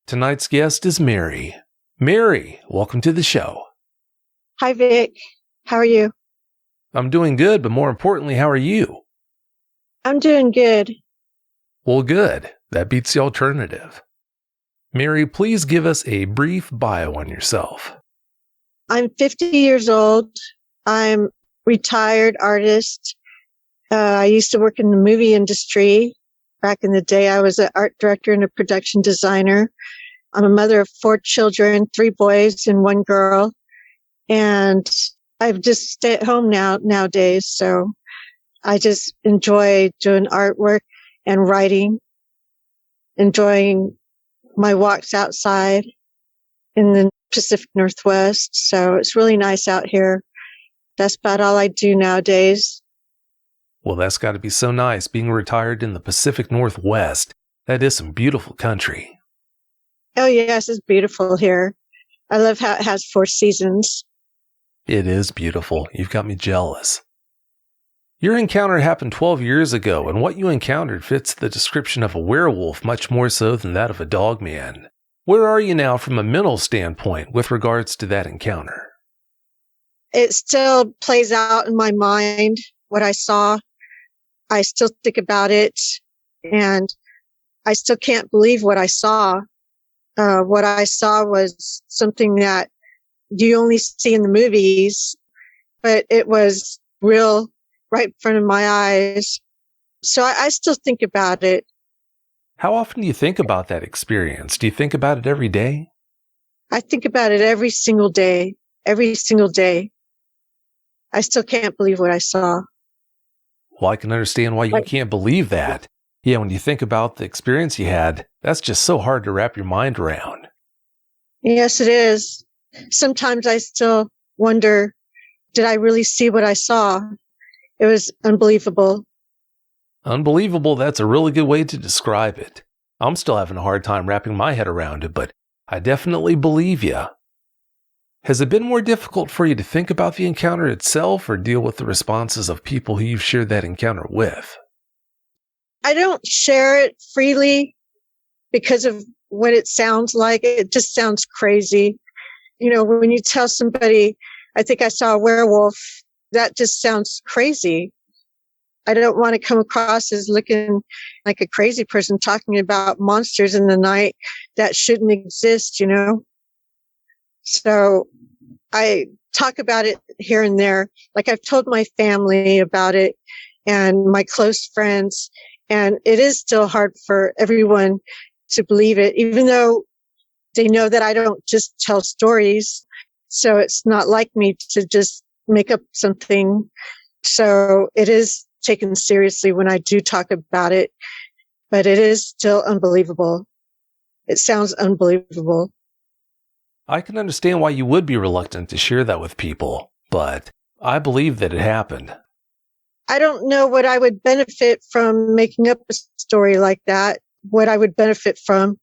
Tonight's guest is Mary. Mary, welcome to the show. Hi, Vic. How are you? I'm doing good, but more importantly, how are you? I'm doing good. Well, good. That beats the alternative. Mary, please give us a brief bio on yourself. I'm 50 years old. I'm retired artist. I used to work in the movie industry. Back in the day, I was an art director and a production designer. I'm a mother of 4 children, 3 boys and 1 girl. And I just stay at home nowadays. So I just enjoy doing artwork and writing, enjoying my walks outside in the Pacific Northwest. So it's really nice out here. That's about all I do nowadays. Well, that's got to be so nice, being retired in the Pacific Northwest. That is some beautiful country. Oh, yes, it's beautiful here. I love how it has 4 seasons. It is beautiful. You've got me jealous. Your encounter happened 12 years ago, and what you encountered fits the description of a werewolf much more so than that of a dogman. Where are you now from a mental standpoint with regards to that encounter? It still plays out in my mind, what I saw. I still think about it, and I still can't believe what I saw. What I saw was something that you only see in the movies, but it was real right in front of my eyes. So I still think about it. How often do you think about that experience? Do you think about it every day? I think about it every single day. Every single day. I still can't believe what I saw. Well, I can understand why you can't believe that. Yeah, when you think about the experience you had, that's just so hard to wrap your mind around. Yes, it is. Sometimes I still wonder, did I really see what I saw? It was unbelievable. Unbelievable, that's a really good way to describe it. I'm still having a hard time wrapping my head around it, but I definitely believe you. Has it been more difficult for you to think about the encounter itself or deal with the responses of people who you've shared that encounter with? I don't share it freely because of what it sounds like. It just sounds crazy. You know, when you tell somebody, I think I saw a werewolf, that just sounds crazy. I don't want to come across as looking like a crazy person talking about monsters in the night that shouldn't exist, you know? So I talk about it here and there. Like I've told my family about it and my close friends, and it is still hard for everyone to believe it, even though they know that I don't just tell stories. So it's not like me to just make up something. So it is taken seriously when I do talk about it, but it is still unbelievable. It sounds unbelievable. I can understand why you would be reluctant to share that with people, but I believe that it happened. I don't know what I would benefit from making up a story like that, what I would benefit from,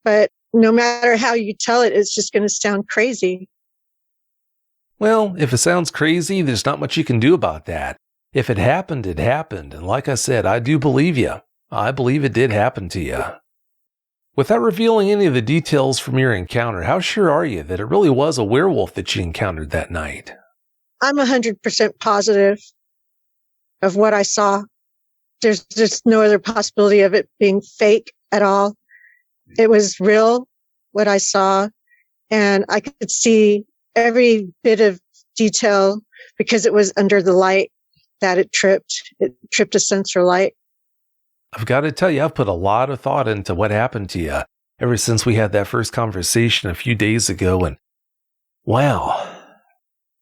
but no matter how you tell it, it's just going to sound crazy. Well, if it sounds crazy, there's not much you can do about that. If it happened, it happened, and like I said, I do believe you. I believe it did happen to you. Without revealing any of the details from your encounter, how sure are you that it really was a werewolf that you encountered that night? I'm 100% positive of what I saw. There's just no other possibility of it being fake at all. It was real, what I saw, and I could see every bit of detail because it was under the light that it tripped. It tripped a sensor light. I've got to tell you, I've put a lot of thought into what happened to you ever since we had that first conversation a few days ago, and wow.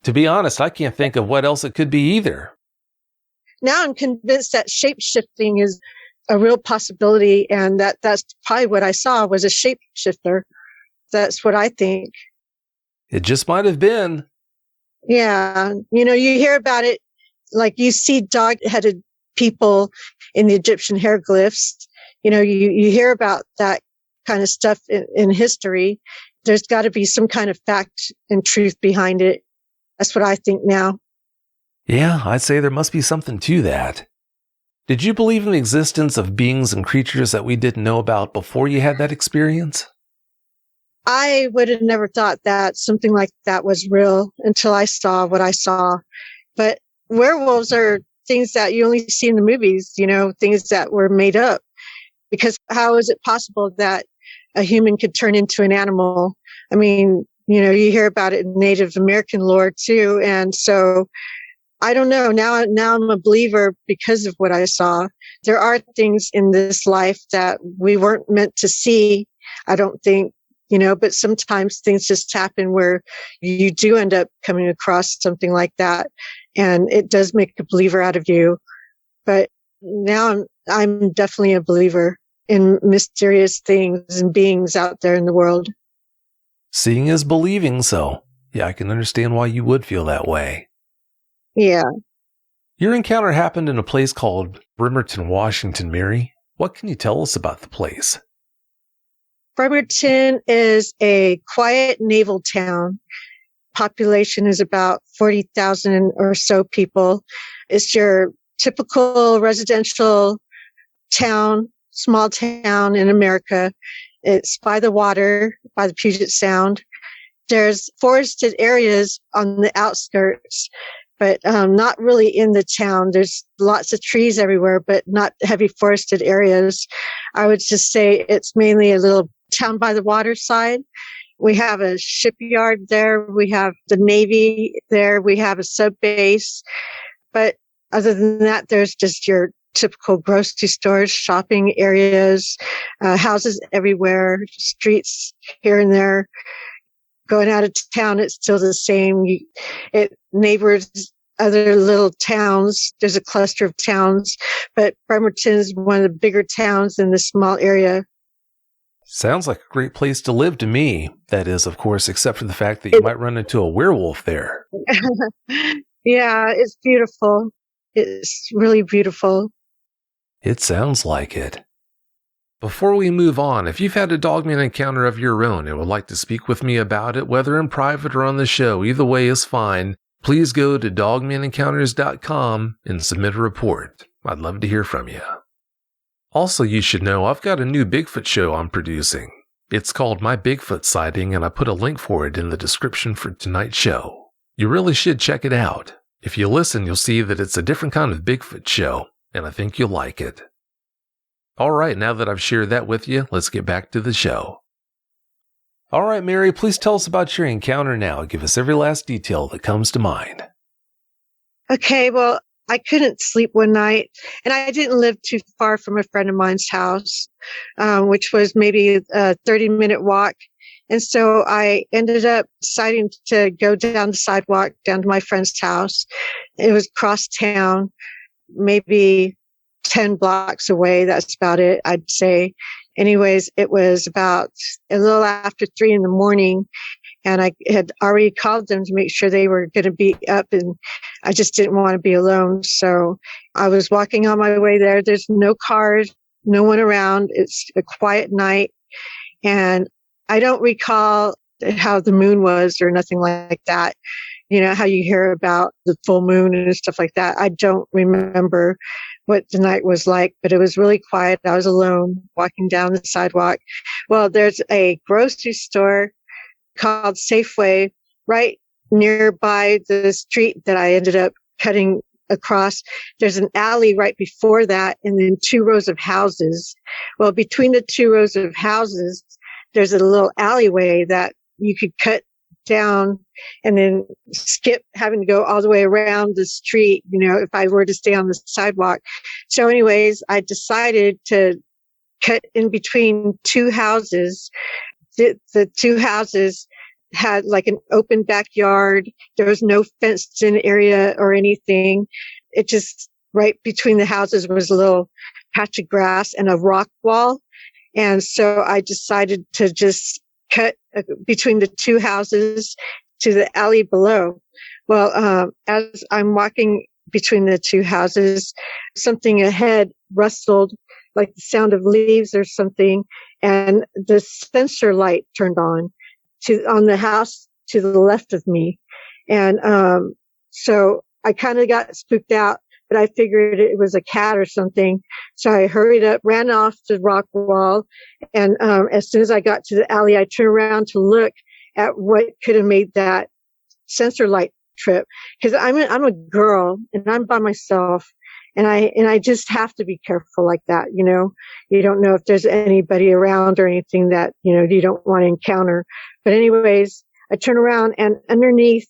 To be honest, I can't think of what else it could be either. Now I'm convinced that shape-shifting is a real possibility, and that's probably what I saw was a shapeshifter. That's what I think. It just might have been. Yeah. You know, you hear about it, like you see dog-headed people in the Egyptian hieroglyphs. You know, you hear about that kind of stuff in history. There's got to be some kind of fact and truth behind it. That's what I think now. Yeah, I'd say there must be something to that. Did you believe in the existence of beings and creatures that we didn't know about before you had that experience? I would have never thought that something like that was real until I saw what I saw. But werewolves are things that you only see in the movies, things that were made up. Because how is it possible that a human could turn into an animal? I mean, you hear about it in Native American lore too. And so I don't know. Now I'm a believer because of what I saw. There are things in this life that we weren't meant to see, I don't think, but sometimes things just happen where you do end up coming across something like that. And it does make a believer out of you. But now I'm definitely a believer in mysterious things and beings out there in the world. Seeing is believing, so yeah, I can understand why you would feel that way. Yeah. Your encounter happened in a place called Bremerton, Washington, Mary. What can you tell us about the place? Bremerton is a quiet naval town. Population is about 40,000 or so people. It's your typical residential town, small town in America. It's by the water, by the Puget Sound. There's forested areas on the outskirts, but not really in the town. There's lots of trees everywhere, but not heavy forested areas. I would just say it's mainly a little town by the water side. We have a shipyard there. We have the Navy there. We have a sub base. But other than that, there's just your typical grocery stores, shopping areas, houses everywhere, streets here and there. Going out of town, it's still the same. It neighbors other little towns. There's a cluster of towns, but Bremerton is one of the bigger towns in this small area. Sounds like a great place to live to me. That is, of course, except for the fact that you might run into a werewolf there. Yeah, it's beautiful. It's really beautiful. It sounds like it. Before we move on, if you've had a Dogman encounter of your own and would like to speak with me about it, whether in private or on the show, either way is fine, please go to dogmanencounters.com and submit a report. I'd love to hear from you. Also, you should know I've got a new Bigfoot show I'm producing. It's called My Bigfoot Sighting, and I put a link for it in the description for tonight's show. You really should check it out. If you listen, you'll see that it's a different kind of Bigfoot show, and I think you'll like it. Alright, now that I've shared that with you, let's get back to the show. Alright, Mary, please tell us about your encounter now. Give us every last detail that comes to mind. Okay, well, I couldn't sleep one night, and I didn't live too far from a friend of mine's house, which was maybe a 30-minute walk. And so I ended up deciding to go down the sidewalk down to my friend's house. It was across town, maybe 10 blocks away. That's about it, I'd say. Anyways, it was about a little after 3 a.m, and I had already called them to make sure they were going to be up, and I just didn't want to be alone. So I was walking on my way there. There's no cars, no one around. It's a quiet night, and I don't recall how the moon was or nothing like that. How you hear about the full moon and stuff like that. I don't remember what the night was like, but it was really quiet. I was alone walking down the sidewalk. Well, there's a grocery store called Safeway right nearby the street that I ended up cutting across. There's an alley right before that, and then 2 rows of houses. Well, between the 2 rows of houses, there's a little alleyway that you could cut down and then skip having to go all the way around the street, if I were to stay on the sidewalk. So anyways, I decided to cut in between 2 houses. The 2 houses had like an open backyard. There was no fenced in area or anything. It just right between the houses was a little patch of grass and a rock wall. And so I decided to just cut between the 2 houses to the alley below. Well, as I'm walking between the 2 houses, something ahead rustled like the sound of leaves or something, and the sensor light turned on the house to the left of me. And so I kind of got spooked out, but I figured it was a cat or something. So I hurried up, ran off the rock wall. And as soon as I got to the alley, I turned around to look at what could have made that sensor light trip. Because I'm a girl and I'm by myself. And I just have to be careful like that. You don't know if there's anybody around or anything that, you don't want to encounter. But anyways, I turn around and underneath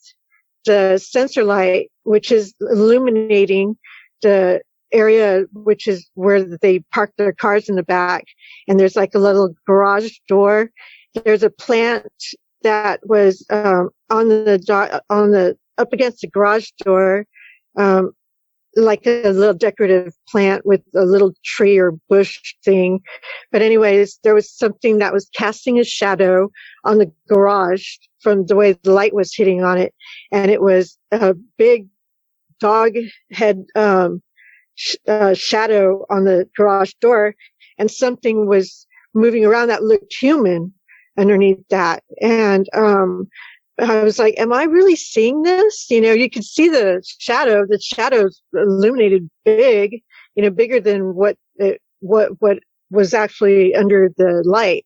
the sensor light, which is illuminating the area, which is where they park their cars in the back. And there's like a little garage door. There's a plant that was, up against the garage door, like a little decorative plant with a little tree or bush thing. But anyways, there was something that was casting a shadow on the garage from the way the light was hitting on it. And it was a big dog head, shadow on the garage door. And something was moving around that looked human underneath that. And, I was like, am I really seeing this? You could see the shadows illuminated big, bigger than what was actually under the light.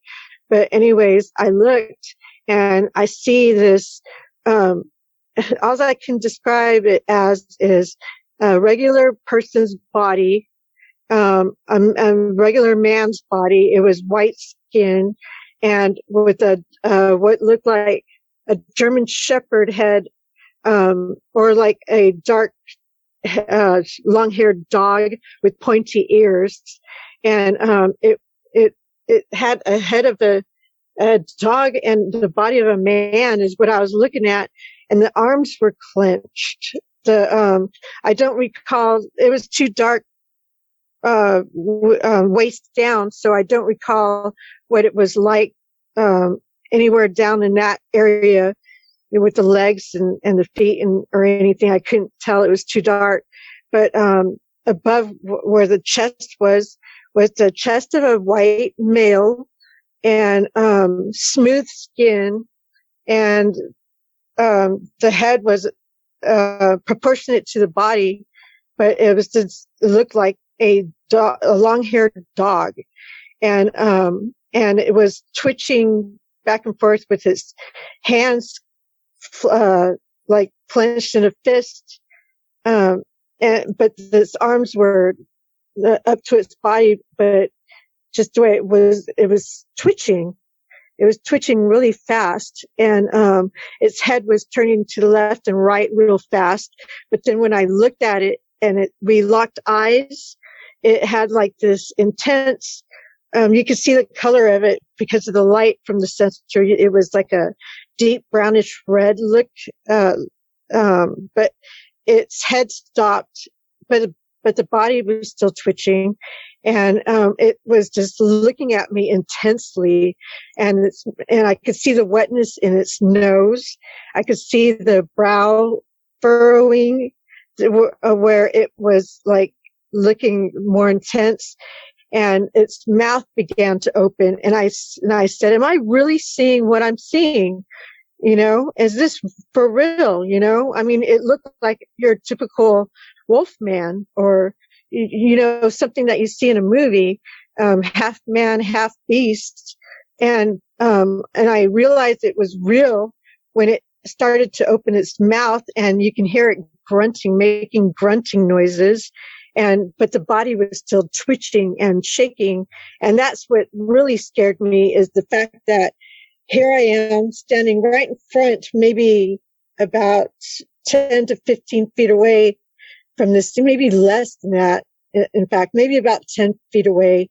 But anyways, I looked and I see this, all I can describe it as is a regular person's body, a regular man's body. It was white skin and with what looked like a German Shepherd head, or like a dark, long-haired dog with pointy ears. And, it had a head of a dog and the body of a man is what I was looking at. And the arms were clenched. I don't recall, it was too dark, waist down. So I don't recall what it was like, anywhere down in that area with the legs and the feet or anything. I couldn't tell. It was too dark. But above where the chest was the chest of a white male and smooth skin. And the head was proportionate to the body, but it looked like a long-haired dog. And it was twitching back and forth with his hands, like clenched in a fist. But his arms were up to its body, but just the way it was twitching. It was twitching really fast. And, its head was turning to the left and right real fast. But then when I looked at it and we locked eyes, it had like this intense, you could see the color of it because of the light from the sensor. It was like a deep brownish red look, but its head stopped, but the body was still twitching, and it was just looking at me intensely, and I could see the wetness in its nose. I could see the brow furrowing, where it was like looking more intense. And its mouth began to open. And I said, am I really seeing what I'm seeing? Is this for real? I mean, it looked like your typical wolf man or, something that you see in a movie, half man, half beast. And I realized it was real when it started to open its mouth and you can hear it grunting, making grunting noises. But the body was still twitching and shaking. And that's what really scared me, is the fact that here I am standing right in front, maybe about 10 to 15 feet away from this, maybe less than that. In fact, maybe about 10 feet away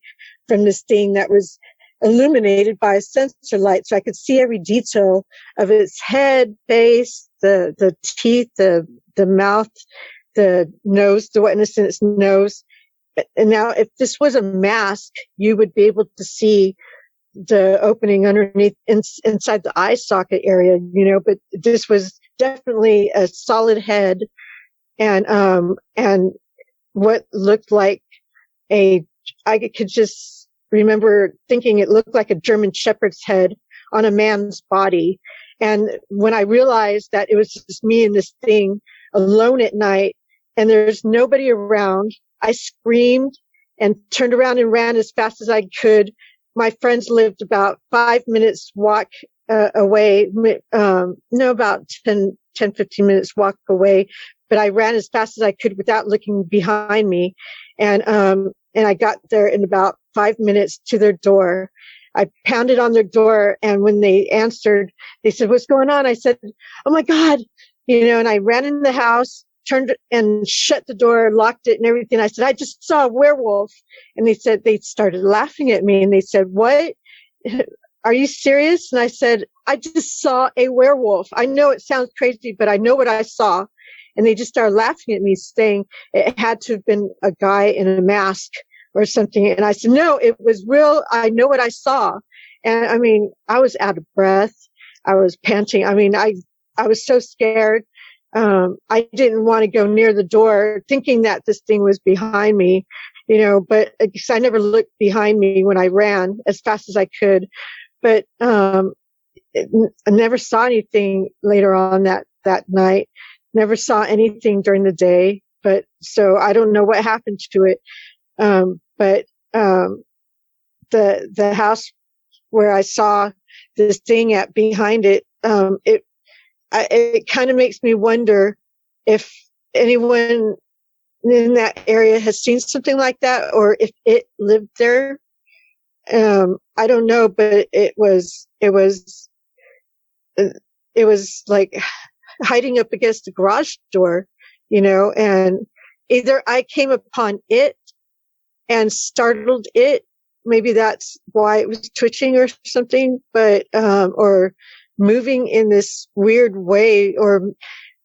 from this thing that was illuminated by a sensor light. So I could see every detail of its head, face, the teeth, the mouth, the nose, the wetness in its nose. And now if this was a mask, you would be able to see the opening underneath inside the eye socket area, but this was definitely a solid head and what looked like I could just remember thinking it looked like a German Shepherd's head on a man's body. And when I realized that it was just me and this thing alone at night, and there's nobody around. I screamed and turned around and ran as fast as I could. My friends lived about 5 minutes walk away. About 10, 15 minutes walk away. But I ran as fast as I could without looking behind me. And I got there in about 5 minutes to their door. I pounded on their door, and when they answered, they said, "What's going on?" I said, "Oh my God," and I ran in the house, turned and shut the door, locked it and everything. I said, "I just saw a werewolf." And they started laughing at me, and they said, "What? Are you serious?" And I said, "I just saw a werewolf. I know it sounds crazy, but I know what I saw." And they just started laughing at me, saying it had to have been a guy in a mask or something. And I said, "No, it was real. I know what I saw." And I mean, I was out of breath. I was panting. I mean, I was so scared. I didn't want to go near the door thinking that this thing was behind me, but I never looked behind me when I ran as fast as I could. But I never saw anything later on that night. Never saw anything during the day. But so I don't know what happened to it. But the house where I saw this thing behind it, it kind of makes me wonder if anyone in that area has seen something like that, or if it lived there. I don't know, but it was like hiding up against the garage door, and either I came upon it and startled it. Maybe that's why it was twitching or something, but, or moving in this weird way. Or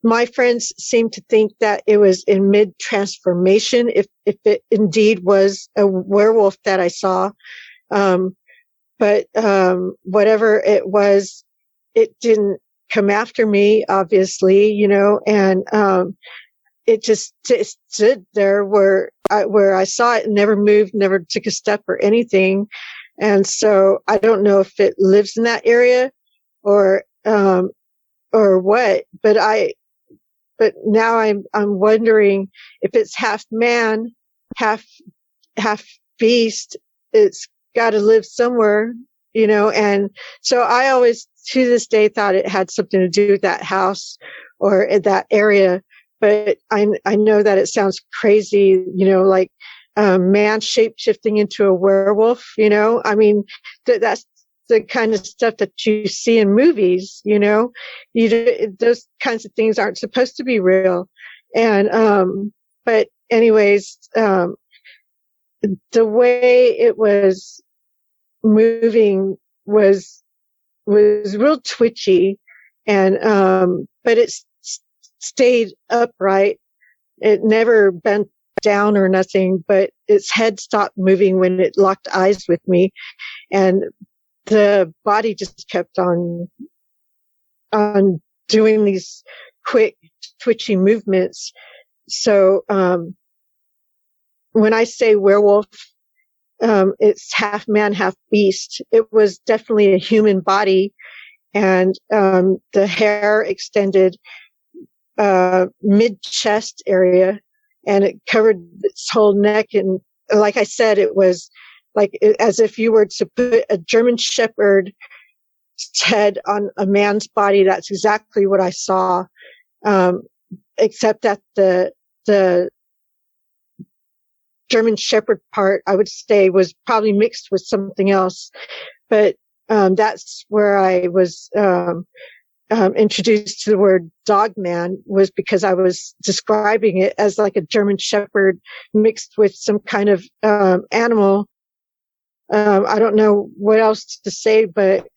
my friends seem to think that it was in mid transformation. If it indeed was a werewolf that I saw. But whatever it was, it didn't come after me, obviously, and, it just stood there where I saw it and never moved, never took a step or anything. And so I don't know if it lives in that area or what, but now I'm wondering if it's half man, half beast. It's got to live somewhere, and so I always to this day thought it had something to do with that house or that area. But I know that it sounds crazy, like man shape shifting into a werewolf, I mean, that's the kind of stuff that you see in movies, those kinds of things aren't supposed to be real. And, but anyways, the way it was moving was real twitchy, and, but it's, stayed upright. It never bent down or nothing, but its head stopped moving when it locked eyes with me, and the body just kept on doing these quick twitchy movements. So when I say werewolf, it's half man, half beast. It was definitely a human body, and the hair extended mid chest area, and it covered its whole neck. And like I said, it was like as if you were to put a German Shepherd head on a man's body. That's exactly what I saw, except that the German Shepherd part, I would say, was probably mixed with something else. But that's where I was introduced to the word Dogman, was because I was describing it as like a German Shepherd mixed with some kind of animal. I don't know what else to say, but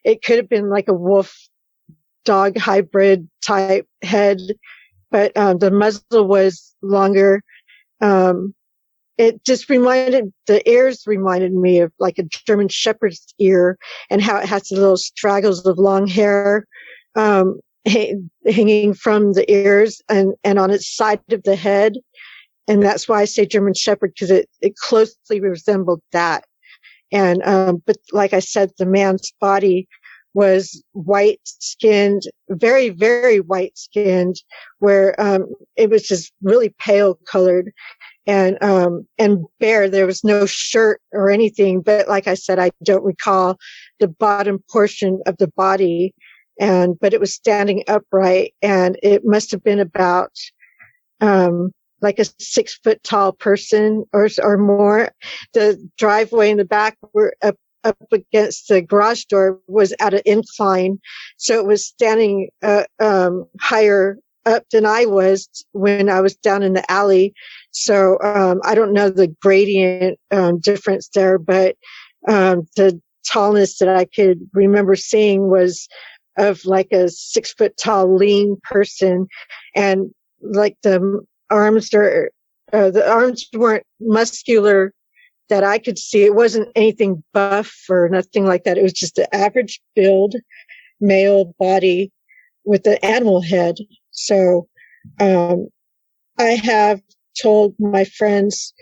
it could have been like a wolf dog hybrid type head, but the muzzle was longer. It just the ears reminded me of like a German Shepherd's ear, and how it has the little straggles of long hair, hanging from the ears and on its side of the head. And that's why I say German Shepherd, because it closely resembled that. And, but like I said, the man's body was white skinned, very, very white skinned, where it was just really pale colored, and bare. There was no shirt or anything, but like I said, I don't recall the bottom portion of the body, but it was standing upright, and it must have been about like a 6 foot tall person or more. The driveway in the back were up against the garage door was at an incline. So it was standing higher up than I was when I was down in the alley. So I don't know the gradient difference there, but the tallness that I could remember seeing was of like a 6 foot tall lean person, and like the arms weren't muscular that I could see. It wasn't anything buff or nothing like that. It was just an average build male body with an animal head. So I have told my friends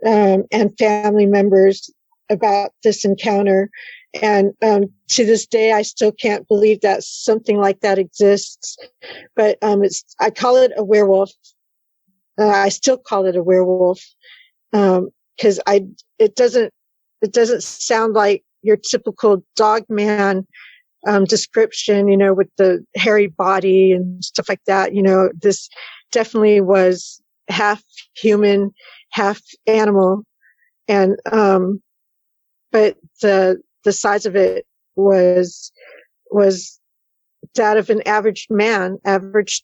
and family members about this encounter, and to this day I still can't believe that something like that exists. But I call it a werewolf. I still call it a werewolf because it doesn't sound like your typical Dogman description, with the hairy body and stuff like that. This definitely was half human, half animal, and but the size of it was that of an average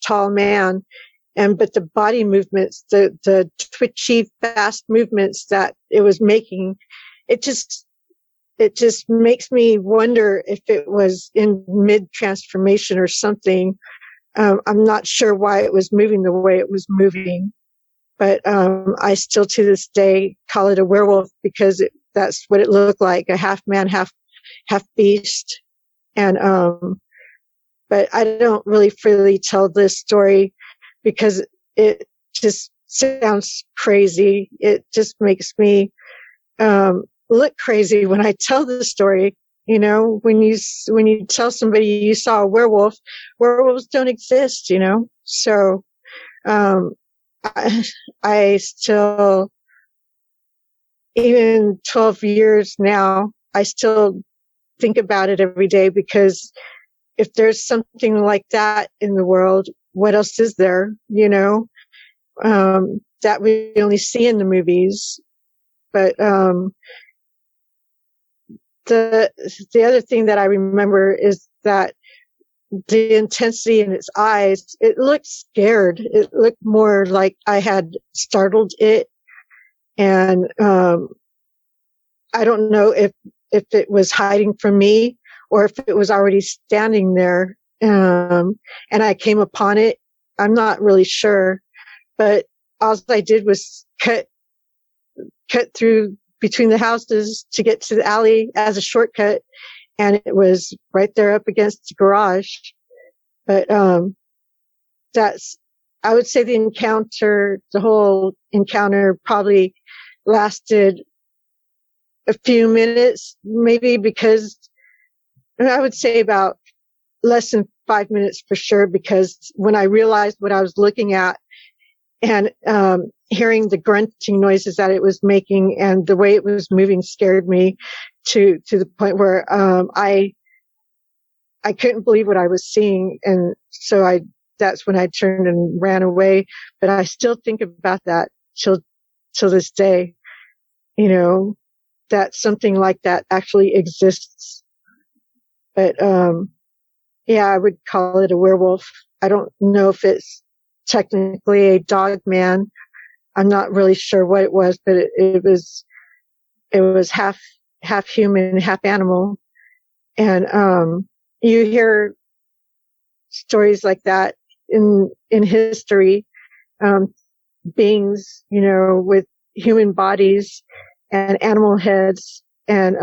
tall man. But the body movements, the twitchy, fast movements that it was making, it just makes me wonder if it was in mid transformation or something. I'm not sure why it was moving the way it was moving, but I still to this day call it a werewolf because that's what it looked like, a half man, half beast. And but I don't really freely tell this story because it just sounds crazy. It just makes me look crazy when I tell the story. When you tell somebody you saw a werewolf, werewolves don't exist. So I still, even 12 years now, I still think about it every day, because if there's something like that in the world, what else is there, that we only see in the movies. But the other thing that I remember is that the intensity in its eyes, it looked scared. It looked more like I had startled it. And I don't know if it was hiding from me or if it was already standing there. And I came upon it. I'm not really sure, but all I did was cut through between the houses to get to the alley as a shortcut. And it was right there up against the garage. But, I would say the whole encounter probably lasted a few minutes, maybe, because I would say about less than 5 minutes for sure, because when I realized what I was looking at and hearing the grunting noises that it was making and the way it was moving scared me to the point where I couldn't believe what I was seeing. And so that's when I turned and ran away. But I still think about that till this day, that something like that actually exists. But yeah, I would call it a werewolf. I don't know if it's technically a dog man. I'm not really sure what it was, but it was half human, half animal. And you hear stories like that in history, beings, with human bodies and animal heads. And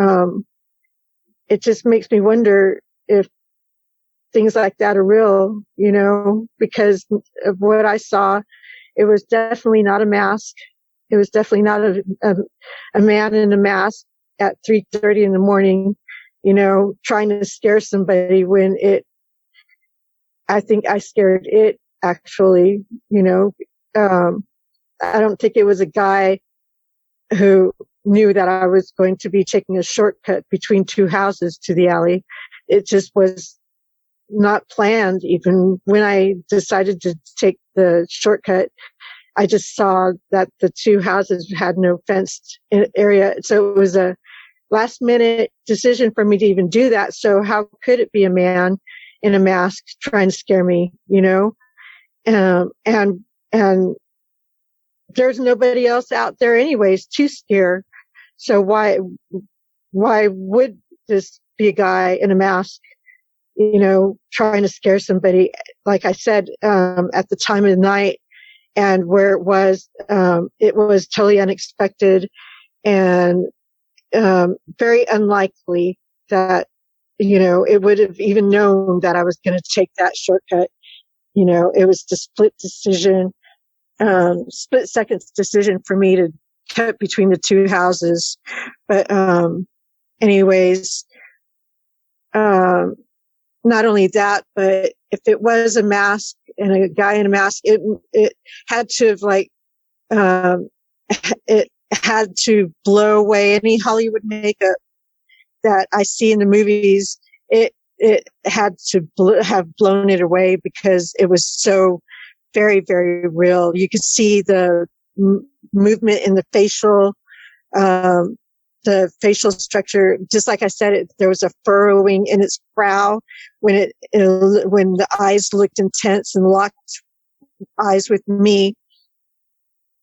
it just makes me wonder if things like that are real, because of what I saw. It was definitely not a mask. It was definitely not a man in a mask at 3:30 in the morning. trying to scare somebody when I think I scared it actually, I don't think it was a guy who knew that I was going to be taking a shortcut between two houses to the alley. It just was not planned. Even when I decided to take the shortcut, I just saw that the two houses had no fenced area. So it was a last minute decision for me to even do that. So how could it be a man in a mask trying to scare me, and there's nobody else out there anyways to scare. So why would this be a guy in a mask, trying to scare somebody? Like I said, at the time of the night and where it was totally unexpected and, very unlikely that, it would have even known that I was going to take that shortcut. It was the split seconds decision for me to cut between the two houses. But, anyways, not only that, but if it was a mask and a guy in a mask, it had to have it had to blow away any Hollywood makeup that I see in the movies. It had to have blown it away because it was so very, very real. You could see the movement in the facial structure. Just like I said, there was a furrowing in its brow when the eyes looked intense and locked eyes with me.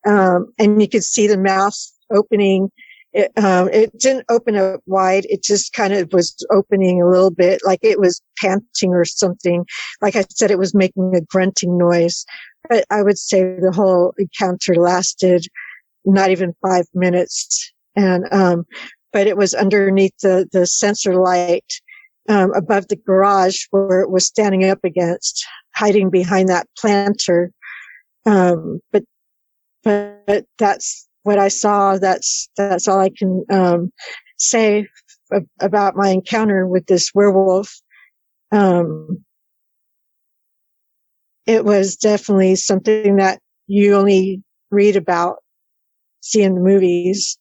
And you could see the mouth opening. It didn't open up wide. It just kind of was opening a little bit, like it was panting or something. Like I said, it was making a grunting noise. But I would say the whole encounter lasted not even 5 minutes. And, but it was underneath the sensor light, above the garage where it was standing up against, hiding behind that planter. But that's what I saw. That's all I can, say about my encounter with this werewolf. It was definitely something that you only read about, see in the movies,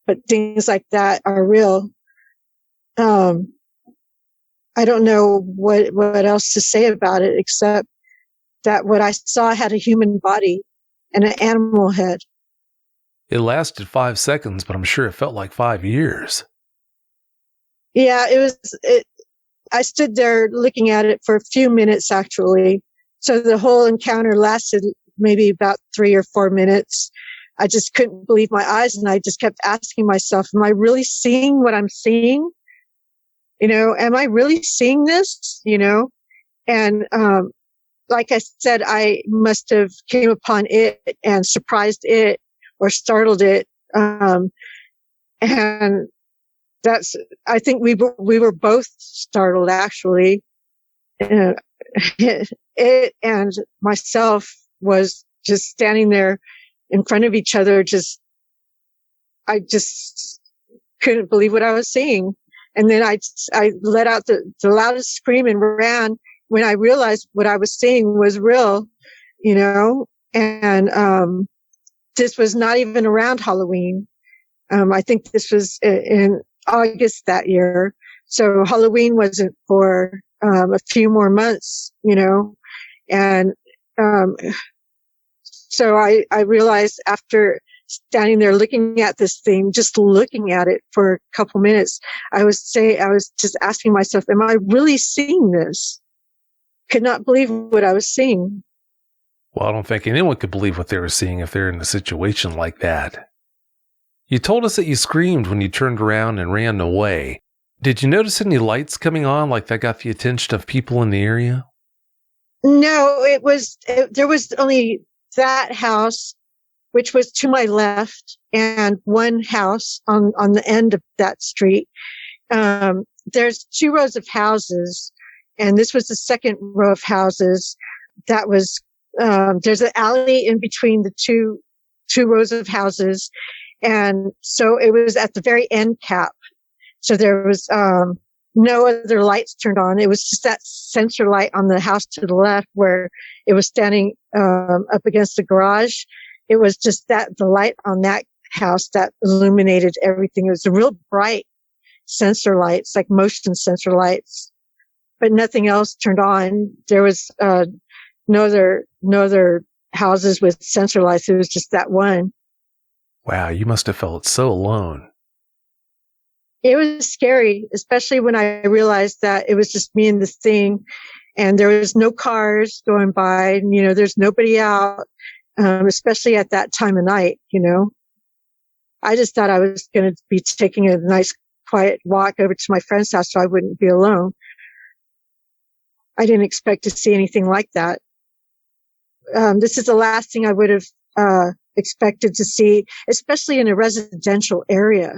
but things like that are real. I don't know what else to say about it except that what I saw had a human body and an animal head. It lasted 5 seconds, but I'm sure it felt like 5 years. Yeah, I stood there looking at it for a few minutes, actually. So the whole encounter lasted maybe about 3 or 4 minutes. I just couldn't believe my eyes, and I just kept asking myself, am I really seeing what I'm seeing? Am I really seeing this? And, like I said, I must have came upon it and surprised it or startled it. And I think we were both startled, actually. It and myself was just standing there in front of each other. I just couldn't believe what I was seeing. And then I let out the loudest scream and ran when I realized what I was seeing was real, and, this was not even around Halloween. I think this was in August that year. So Halloween wasn't for, a few more months, and, so I realized after standing there looking at this thing, just looking at it for a couple minutes, I was just asking myself, am I really seeing this? Could not believe what I was seeing. Well, I don't think anyone could believe what they were seeing if they're in a situation like that. You told us that you screamed when you turned around and ran away. Did you notice any lights coming on like that got the attention of people in the area? No, there was only that house, which was to my left, and one house on the end of that street. There's 2 rows of houses, and this was the second row of houses. That was, there's an alley in between the two rows of houses. And so it was at the very end cap. So there was no other lights turned on. It was just that sensor light on the house to the left where it was standing up against the garage. It was just that the light on that house that illuminated everything. It was a real bright sensor lights, like motion sensor lights, but nothing else turned on. There was no other houses with sensor lights. It was just that one. Wow, you must have felt so alone. It was scary, especially when I realized that it was just me and this thing, and there was no cars going by, and, there's nobody out, especially at that time of night, I just thought I was going to be taking a nice, quiet walk over to my friend's house so I wouldn't be alone. I didn't expect to see anything like that. This is the last thing I would have expected to see, especially in a residential area.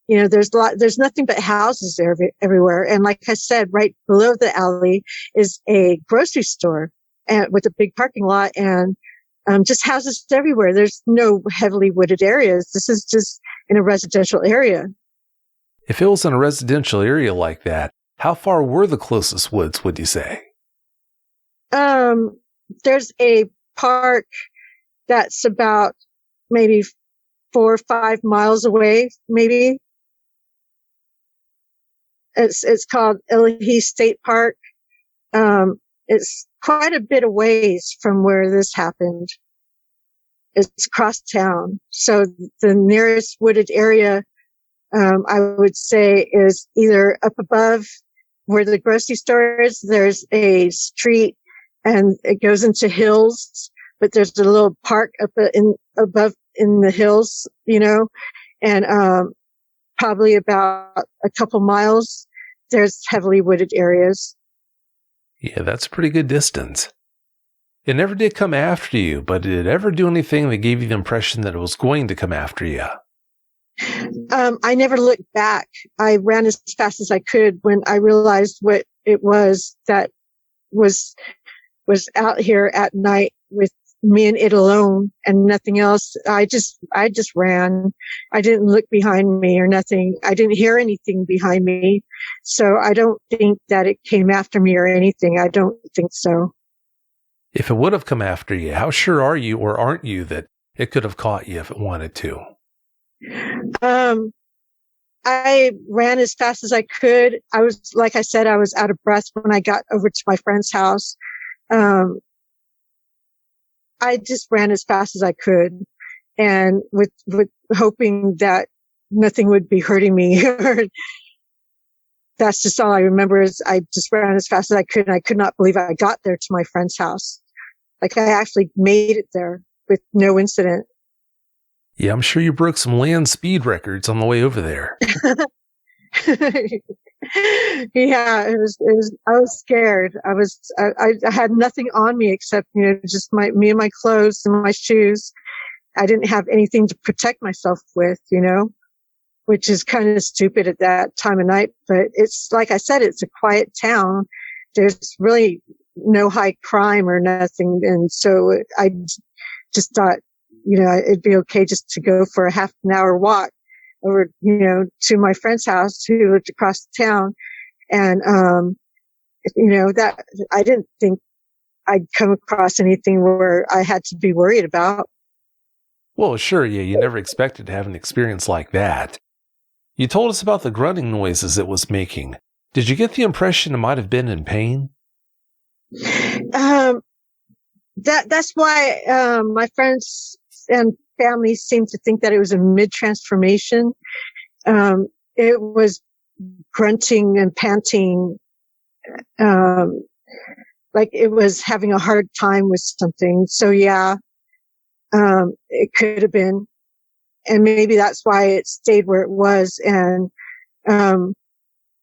There's nothing but houses there everywhere. And like I said, right below the alley is a grocery store with a big parking lot and just houses everywhere. There's no heavily wooded areas. This is just in a residential area. If it was in a residential area like that, how far were the closest woods, would you say? There's a park that's about maybe 4 or 5 miles away, maybe. It's called Illinois State Park. It's quite a bit of ways from where this happened. It's across town. So the nearest wooded area, I would say, is either up above where the grocery store is. There's a street and it goes into hills, but there's a little park above in the hills, and probably about a couple miles, there's heavily wooded areas. Yeah, that's a pretty good distance. It never did come after you, but did it ever do anything that gave you the impression that it was going to come after you? I never looked back. I ran as fast as I could when I realized what it was that was out here at night with me and it alone and nothing else. I just ran. I didn't look behind me or nothing. I didn't hear anything behind me. So I don't think that it came after me or anything. I don't think so. If it would have come after you, how sure are you or aren't you that it could have caught you if it wanted to? I ran as fast as I could. Like I said, I was out of breath when I got over to my friend's house. I just ran as fast as I could and with hoping that nothing would be hurting me. That's just all I remember is I just ran as fast as I could. And I could not believe I got there to my friend's house. Like I actually made it there with no incident. Yeah, I'm sure you broke some land speed records on the way over there. Yeah, it was, I was scared. I had nothing on me except, just me and my clothes and my shoes. I didn't have anything to protect myself with, which is kind of stupid at that time of night. But it's, like I said, it's a quiet town. There's really no high crime or nothing. And so I just thought, it'd be okay just to go for a half an hour walk over, to my friend's house who lived across the town. And, that I didn't think I'd come across anything where I had to be worried about. Well, sure. Yeah. You never expected to have an experience like that. You told us about the grunting noises it was making. Did you get the impression it might have been in pain? That's why, my friends and family seemed to think that it was a mid-transformation. It was grunting and panting, like it was having a hard time with something. So yeah, it could have been. And maybe that's why it stayed where it was. And,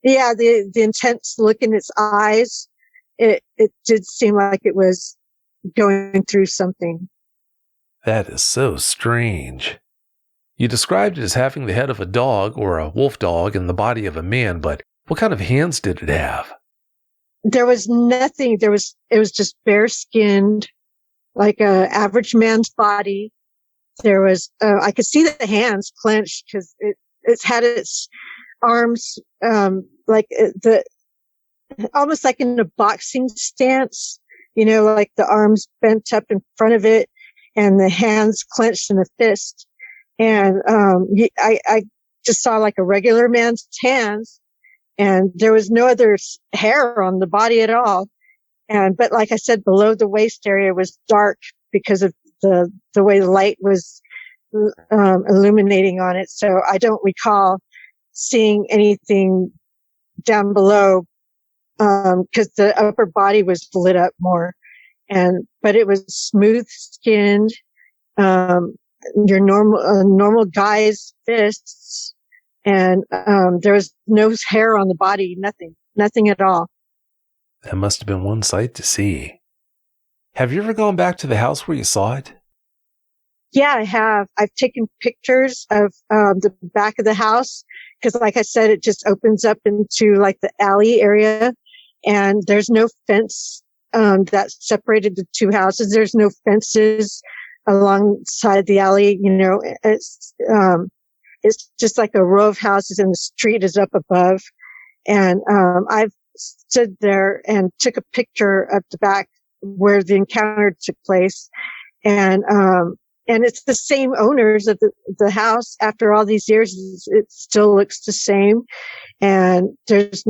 yeah, the intense look in its eyes, it did seem like it was going through something. That is so strange. You described it as having the head of a dog or a wolf dog and the body of a man, but what kind of hands did it have? There was nothing. It was just bare skinned, like a average man's body. There was, I could see the hands clenched because it had its arms, almost like in a boxing stance, like the arms bent up in front of it and the hands clenched in a fist. And, I just saw like a regular man's hands, and there was no other hair on the body at all. But like I said, below the waist area was dark because of the way the light was, illuminating on it. So I don't recall seeing anything down below, cause the upper body was lit up more. But it was smooth skinned, your normal guy's fists. And, there was no hair on the body, nothing at all. That must have been one sight to see. Have you ever gone back to the house where you saw it? Yeah, I have. I've taken pictures of, the back of the house, because like I said, it just opens up into like the alley area, and there's no fence, that separated the two houses. There's no fences alongside the alley. It's just like a row of houses, and the street is up above. And, I've stood there and took a picture of the back where the encounter took place. And it's the same owners of the house. After all these years, it still looks the same. And there's,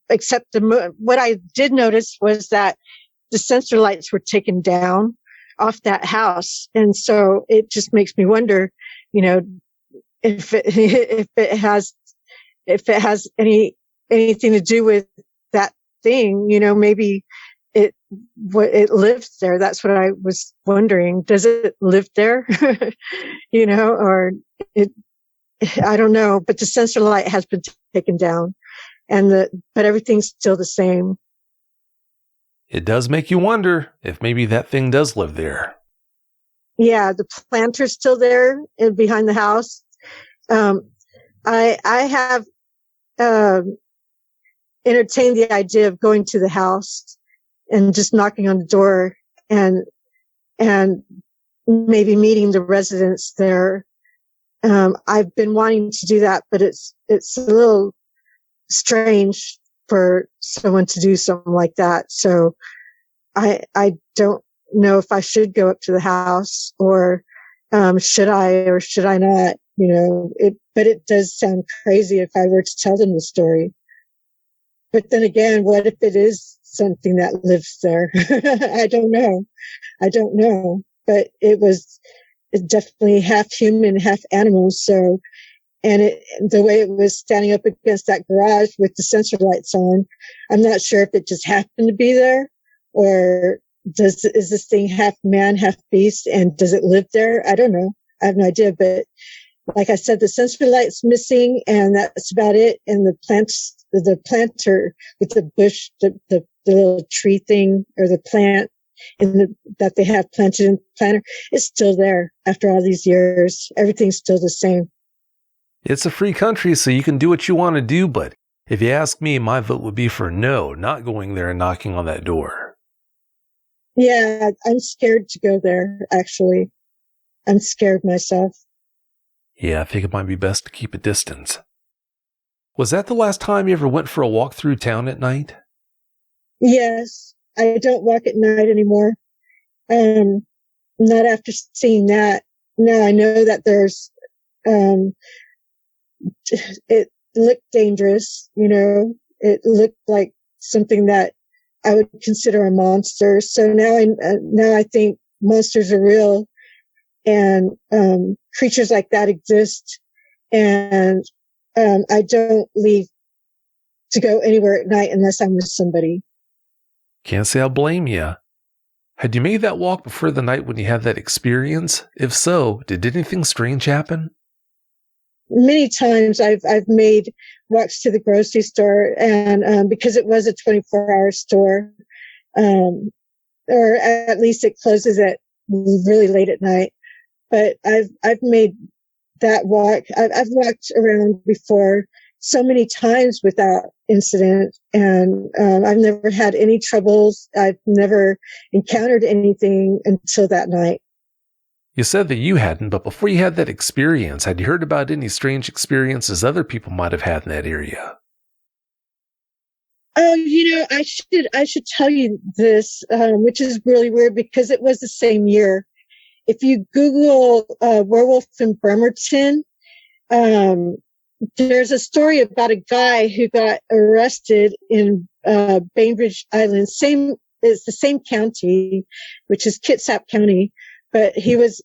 except what I did notice was that the sensor lights were taken down off that house. And so it just makes me wonder, if it has anything to do with that thing, maybe it lives there. That's what I was wondering. Does it live there? Or I don't know, but the sensor light has been taken down, but everything's still the same. It does make you wonder if maybe that thing does live there. Yeah, the planter's still there behind the house. I have, entertained the idea of going to the house and just knocking on the door and maybe meeting the residents there. I've been wanting to do that, but it's a little strange for someone to do something like that. So I don't know if I should go up to the house, or, should I or should I not, but it does sound crazy if I were to tell them the story. But then again, what if it is something that lives there? I don't know, but it's definitely half human, half animal. So, and the way it was standing up against that garage with the sensor lights on, I'm not sure if it just happened to be there, or is this thing half man, half beast, and does it live there? I don't know. I have no idea. But like I said, the sensor light's missing, and that's about it. And the planter with the bush, the little tree thing, or the plant that they have planted in the planter, is still there after all these years. Everything's still the same. It's a free country, so you can do what you want to do, but if you ask me, my vote would be for no, not going there and knocking on that door. Yeah, I'm scared to go there, actually. I'm scared myself. Yeah, I think it might be best to keep a distance. Was that the last time you ever went for a walk through town at night? Yes, I don't walk at night anymore. Not after seeing that. Now I know that there's, it looked dangerous, it looked like something that I would consider a monster. So now I think monsters are real, and, creatures like that exist. And, I don't leave to go anywhere at night unless I'm with somebody. Can't say I'll blame you. Had you made that walk before the night when you had that experience? If so, did anything strange happen? Many times I've made walks to the grocery store, and, because it was a 24-hour store, or at least it closes at really late at night. But I've made that walk. I've walked around before so many times without incident, and, I've never had any troubles. I've never encountered anything until that night. You said that you hadn't, but before you had that experience, had you heard about any strange experiences other people might have had in that area? I should tell you this, which is really weird because it was the same year. If you Google werewolf in Bremerton, there's a story about a guy who got arrested in Bainbridge Island. It's the same county, which is Kitsap County, but he was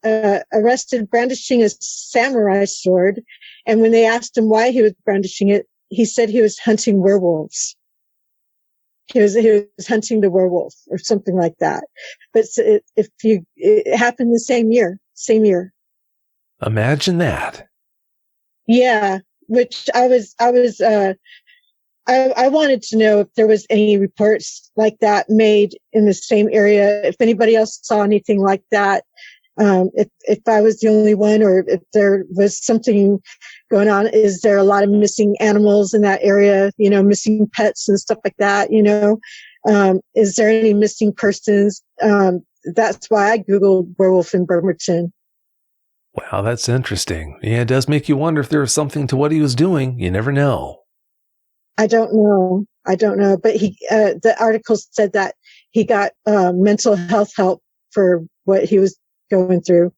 arrested brandishing a samurai sword. And when they asked him why he was brandishing it, he said he was hunting werewolves. He was hunting the werewolf or something like that. But it happened the same year. Imagine that. Yeah, which I wanted to know if there was any reports like that made in the same area, if anybody else saw anything like that, if I was the only one, or if there was something going on. Is there a lot of missing animals in that area, missing pets and stuff like that, is there any missing persons? That's why I Googled werewolf in Bremerton. Wow, that's interesting. Yeah, it does make you wonder if there was something to what he was doing. You never know. I don't know. But the article said that he got mental health help for what he was going through.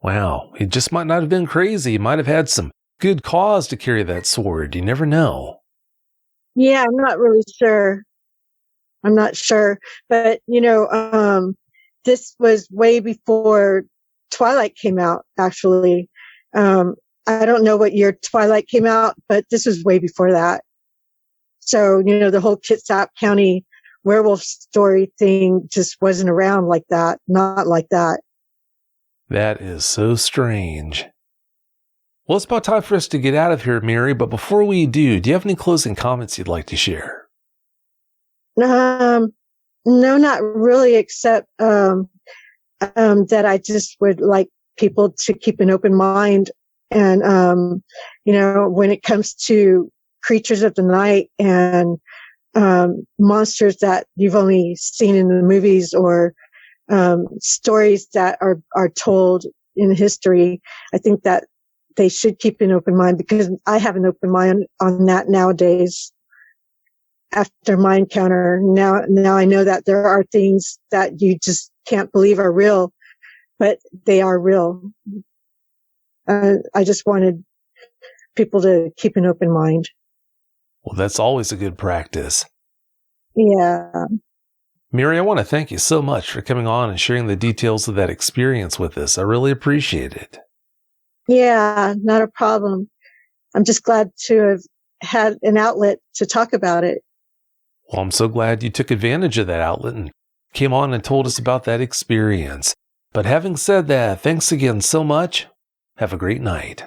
Wow, he just might not have been crazy. He might have had some good cause to carry that sword. You never know. Yeah, I'm not really sure. But, this was way before Twilight came out, actually. I don't know what year Twilight came out, but this was way before that. So, the whole Kitsap County werewolf story thing just wasn't around like that. Not like that. That is so strange. Well, it's about time for us to get out of here, Mary, but before we do you have any closing comments you'd like to share? No, not really, except that I just would like people to keep an open mind. And, when it comes to creatures of the night and monsters that you've only seen in the movies, or stories that are told in history, I think that they should keep an open mind, because I have an open mind on that nowadays. After my encounter, now I know that there are things that you just can't believe are real, but they are real. I just wanted people to keep an open mind. Well, that's always a good practice. Yeah. Mary, I want to thank you so much for coming on and sharing the details of that experience with us. I really appreciate it. Yeah, not a problem. I'm just glad to have had an outlet to talk about it. Well, I'm so glad you took advantage of that outlet and came on and told us about that experience. But having said that, thanks again so much. Have a great night.